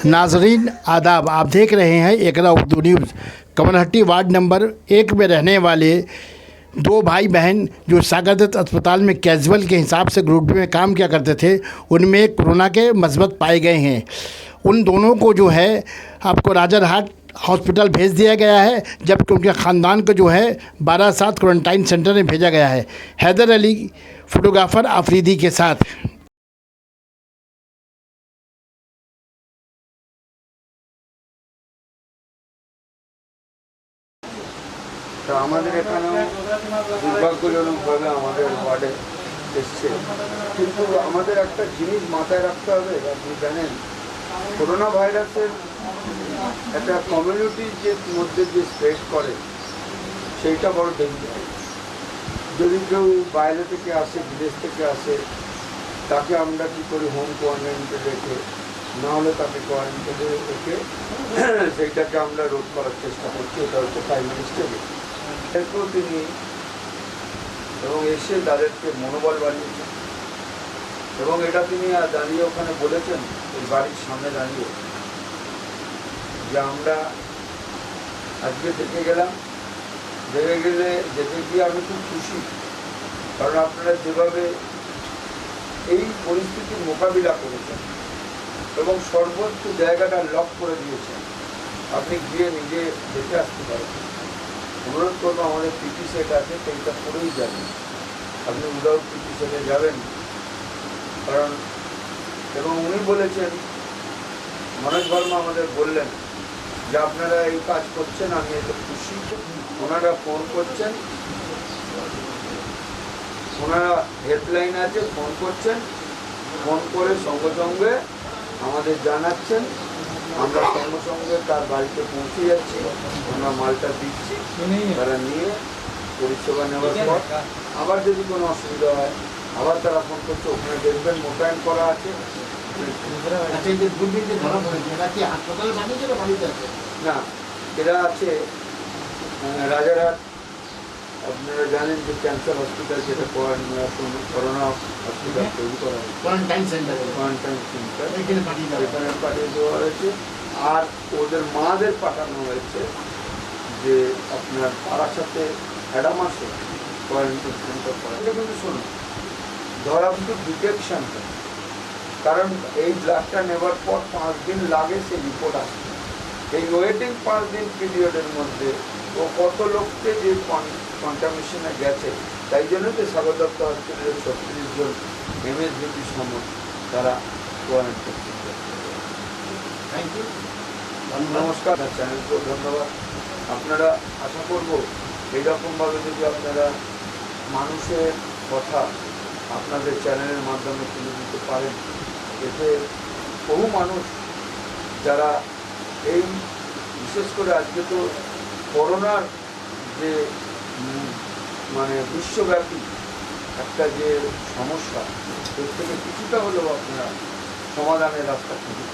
नाजरीन आदाब, आप देख रहे हैं एकरा Urdu news. Kamarhati ward number 1 में रहने वाले दो भाई बहन जो सागर दत्त अस्पताल में कैजुअल के हिसाब से ग्रुप डी में काम किया करते थे, उनमें कोरोना के मस्बत पाए गए हैं। उन दोनों को जो है आपको राजारहाट हॉस्पिटल भेज दिया गया है, जबकि उनके ख़ानदान को जो है 12/7 क्वारंटाइन सेंटर में भेजा गया है। हैदर अली फोटोग्राफ़र आफरीदी के साथ। তো আমাদের এখানেও দুর্ভাগ্যজনকভাবে আমাদের ওয়ার্ডে এসছে, কিন্তু আমাদের একটা জিনিস মাথায় রাখতে হবে। আপনি জানেন, করোনা ভাইরাসের একটা কমিউনিটির যে মধ্যে যে স্প্রেড করে সেইটা বড় ডেঞ্জার। যদি কেউ বাইরে থেকে আসে, বিদেশ থেকে আসে, তাকে আমরা কী করি হোম কোয়ারেন্টাইনে রেখে, না হলে তাকে কোয়ারেন্টাইনে রেখে সেইটাকে আমরা রোধ করার চেষ্টা করছি। এটা হচ্ছে প্রাইমারি স্টেজে। এরপর তিনি এবং এসে তাদেরকে মনোবল বাড়িয়েছেন, এবং এটা তিনি দাঁড়িয়ে ওখানে বলেছেন ওই বাড়ির সামনে দাঁড়িয়ে যে আমরা আজকে দেখে গেলাম, দেখে গিয়ে আমি খুব খুশি, কারণ আপনারা যেভাবে এই পরিস্থিতির মোকাবিলা করেছেন এবং সর্বোচ্চ জায়গাটা লক করে দিয়েছেন, আপনি গিয়ে নিজে দেখে আসতে পারেন। অনুরোধ করবো, আমাদের পিটি সেট আছে, সেইটা করেই যাবেন। আপনি উইদাউট পিটি সেটে যাবেন, কারণ এবং উনি বলেছেন, মনোজ ভার্মা আমাদের বললেন যে আপনারা এই কাজ করছেন, আমি এতে খুশি। ওনারা ফোন করছেন, ওনারা হেল্পলাইন আছে, ফোন করছেন, ফোন করে সঙ্গে সঙ্গে আমাদের জানাচ্ছেন, আমরা সঙ্গে সঙ্গে তার বাড়িতে পৌঁছে যাচ্ছি, আমরা মালটা দিচ্ছি, তারা নিয়ে পরিষেবা নেওয়ার পর আবার যদি কোনো অসুবিধা হয় আবার তারা ফোন করছে। ওখানে দেখবেন মোতায়েন করা আছে। না, এরা আছে রাজারহাট, আপনারা জানেন যে ক্যান্সার হসপিটাল, যেটা করোনা হসপিটাল তৈরি করা হয়েছে, কোয়ারেন্টাইন সেন্টার এখানে পাঠিয়ে দেওয়া হয়েছে। আর ওদের মাদের পাঠানো হয়েছে যে আপনার পাড়ার সাথে অ্যাডামাসে কোয়ারেন্টাইন সেন্টার করা। এটা কিন্তু শুনুন, ধরা কিন্তু ডিটেকশনটা, কারণ এই ব্লাডটা নেওয়ার পর 5 দিন লাগে সেই রিপোর্ট আসবে। এই ওয়েটিং 5 দিন পিরিয়ডের মধ্যে ও কত লোককে যে কন্টামিনেশনে গেছে, তাই জন্য তো সাগর দত্ত হসপিটালের 36 জন এমএসভিপি সময় তারা কোয়ারেন্টাইন। থ্যাংক ইউ, নমস্কার। চ্যানেলকেও ধন্যবাদ। আপনারা আশা করব এইরকমভাবে যদি আপনারা মানুষের কথা আপনাদের চ্যানেলের মাধ্যমে তুলে দিতে পারেন, এতে বহু মানুষ যারা এই বিশেষ করে আজকে তো করোনার যে মানে বিশ্বব্যাপী একটা যে সমস্যা, এর থেকে কিছুটা হলেও আপনারা সমাধানের রাস্তা খুঁজে